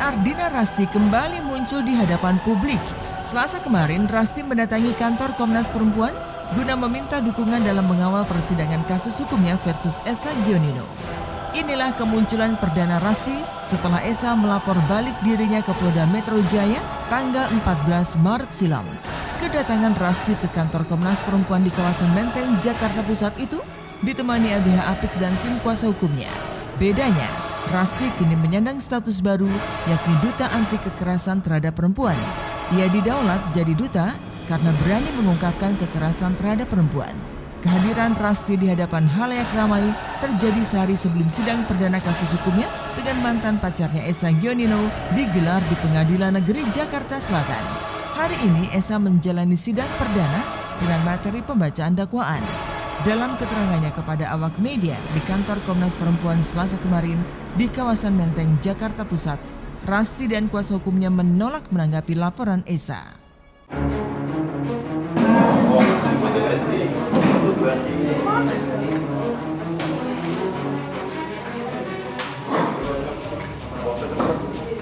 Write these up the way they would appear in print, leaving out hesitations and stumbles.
Ardina Rasti kembali muncul di hadapan publik. Selasa kemarin, Rasti mendatangi kantor Komnas Perempuan guna meminta dukungan dalam mengawal persidangan kasus hukumnya versus Esa Gionino. Inilah kemunculan perdana Rasti setelah Esa melapor balik dirinya ke Polda Metro Jaya tanggal 14 Maret silam. Kedatangan Rasti ke kantor Komnas Perempuan di kawasan Menteng, Jakarta Pusat itu ditemani ABH Apik dan tim kuasa hukumnya. Bedanya, Rasti kini menyandang status baru, yakni Duta Anti Kekerasan Terhadap Perempuan. Ia didaulat jadi duta karena berani mengungkapkan kekerasan terhadap perempuan. Kehadiran Rasti di hadapan halayak ramai terjadi sehari sebelum sidang perdana kasus hukumnya dengan mantan pacarnya Esa Gionino digelar di Pengadilan Negeri Jakarta Selatan. Hari ini Esa menjalani sidang perdana dengan materi pembacaan dakwaan. Dalam keterangannya kepada awak media di kantor Komnas Perempuan Selasa kemarin di kawasan Menteng, Jakarta Pusat, Rasti dan kuasa hukumnya menolak menanggapi laporan Esa.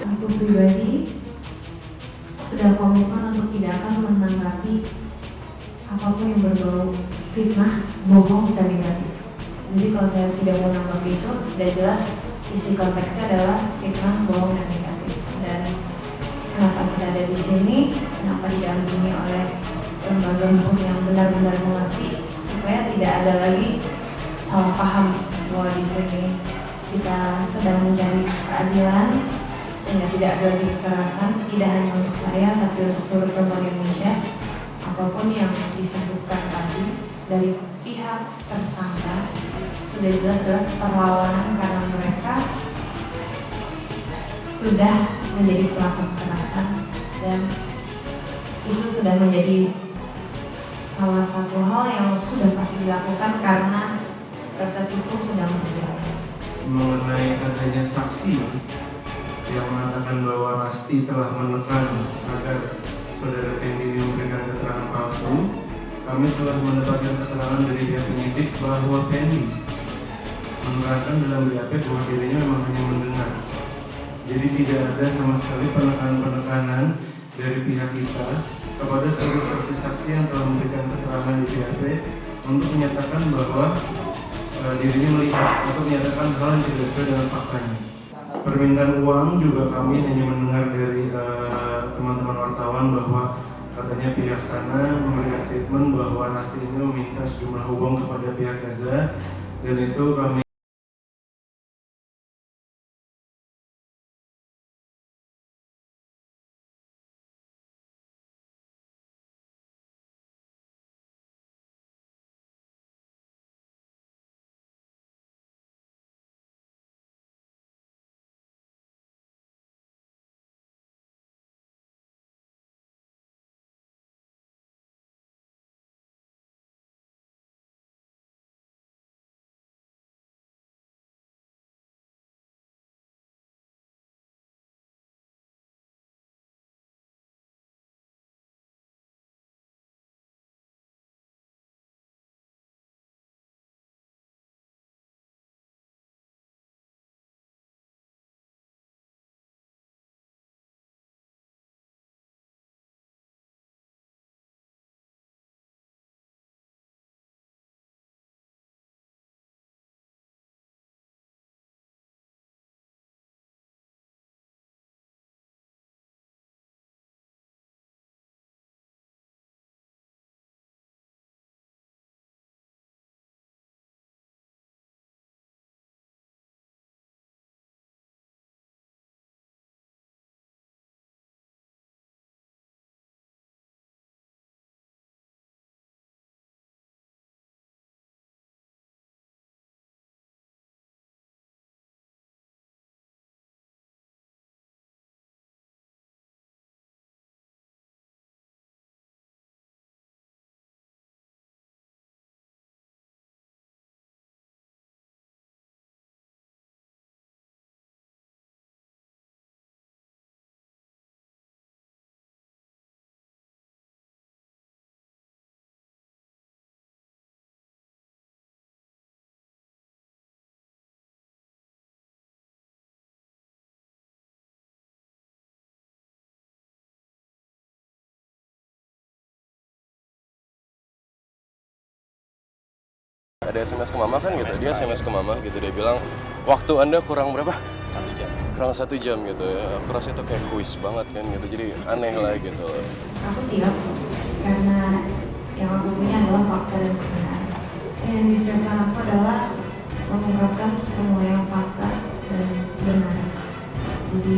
Aku pribadi sudah komitmen untuk tidak akan menanggapi apapun yang berbau fitnah, bohong, dan negatif. Jadi kalau saya tidak mau menanggapi itu, sudah jelas isi konteksnya adalah fitnah, bohong, dan negatif. Dan kenapa kita ada di sini, kenapa didampingi oleh lembaga hukum yang benar-benar mengerti, supaya tidak ada lagi salah paham bahwa di sini kita sedang mencari keadilan, sehingga tidak ada lagi kekerasan, tidak hanya untuk saya, tapi untuk seluruh perempuan Indonesia. Apapun yang disebutkan tadi dari pihak tersangka sudah jelas adalah perlawanan karena mereka sudah menjadi pelaku kekerasan, dan itu sudah menjadi salah satu hal yang sudah pasti dilakukan karena proses hukum sudah berjalan. Mengenai adanya saksi yang mengatakan bahwa Rasti telah menekan agar saudara Fendi memberikan keterangan palsu, kami telah mendapatkan keterangan dari pihak penyidik bahwa Fendi menerangkan dalam BAP bahwa dirinya memang hanya mendengar. Jadi tidak ada sama sekali penekanan-penekanan dari pihak kita kepada seluruh saksi-saksi yang telah memberikan keterangan di BAP untuk menyatakan bahwa dirinya melihat atau menyatakan hal yang tidak sesuai dengan faktanya. Permintaan uang juga kami hanya mendengar dari teman-teman wartawan bahwa katanya pihak sana memberikan statement bahwa Rasti ini meminta sejumlah uang kepada pihak Esa, dan itu kami Ada SMS ke mama kan gitu, dia SMS ke mama gitu, dia bilang waktu Anda kurang berapa? 1 jam. Kurang 1 jam gitu ya. Aku rasa itu kayak kuis banget kan gitu, jadi aneh lah gitu. Aku siap karena yang aku punya adalah fakta dan kebenaran. Yang disiapkan aku adalah mengungkapkan semua yang fakta dan benar. Jadi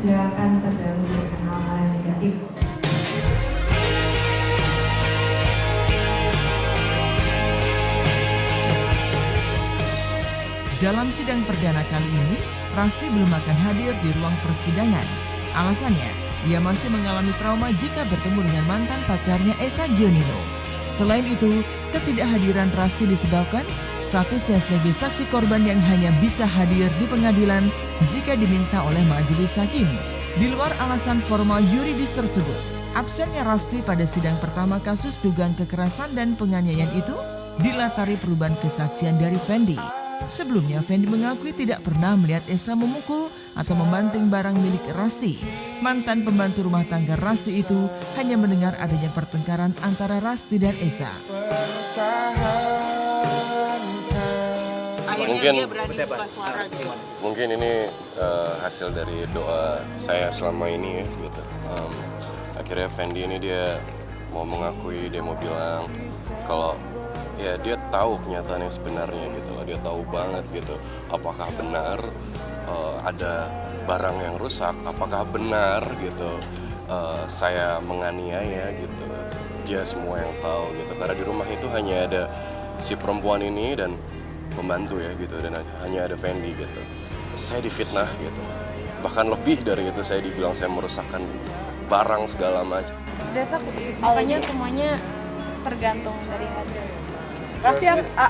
nggak akan terganggu dengan hal-hal yang negatif. Dalam sidang perdana kali ini, Rasti belum akan hadir di ruang persidangan. Alasannya, ia masih mengalami trauma jika bertemu dengan mantan pacarnya Esa Gionino. Selain itu, ketidakhadiran Rasti disebabkan statusnya sebagai saksi korban yang hanya bisa hadir di pengadilan jika diminta oleh majelis hakim. Di luar alasan formal yuridis tersebut, absennya Rasti pada sidang pertama kasus dugaan kekerasan dan penganiayaan itu dilatari perubahan kesaksian dari Fendi. Sebelumnya, Fendi mengakui tidak pernah melihat Esa memukul atau membanting barang milik Rasti. Mantan pembantu rumah tangga Rasti itu hanya mendengar adanya pertengkaran antara Rasti dan Esa. Mungkin ini hasil dari doa saya selama ini ya gitu. Akhirnya Fendi ini dia mau mengakui, dia mau bilang kalau ya dia tahu kenyataan yang sebenarnya gitu, dia tahu banget gitu. Apakah benar ada barang yang rusak? Apakah benar gitu saya menganiaya gitu? Dia semua yang tahu gitu. Karena di rumah itu hanya ada si perempuan ini dan pembantu ya gitu, dan hanya ada Fendi gitu. Saya difitnah gitu. Bahkan lebih dari itu, saya dibilang saya merusakkan barang segala macam. Makanya semuanya tergantung dari hasil.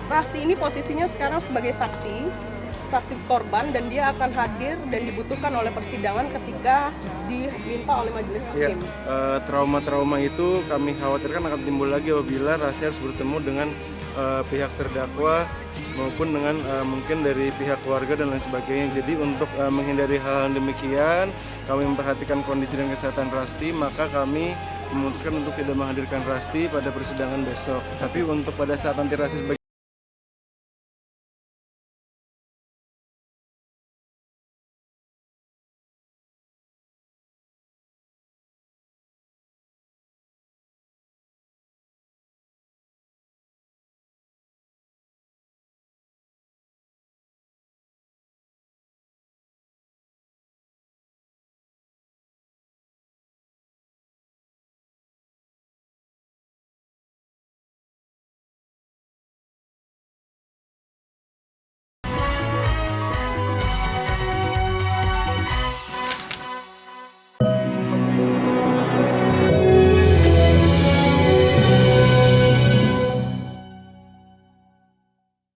Rasti ini posisinya sekarang sebagai saksi korban, dan dia akan hadir dan dibutuhkan oleh persidangan ketika diminta oleh majelis hakim. Trauma-trauma itu kami khawatirkan akan timbul lagi apabila Rasti harus bertemu dengan pihak terdakwa maupun dengan mungkin dari pihak keluarga dan lain sebagainya. Jadi untuk menghindari hal yang demikian, kami memperhatikan kondisi dan kesehatan Rasti, maka kami memutuskan untuk tidak menghadirkan Rasti pada persidangan besok. Tapi untuk pada saat nanti Rasti sebagai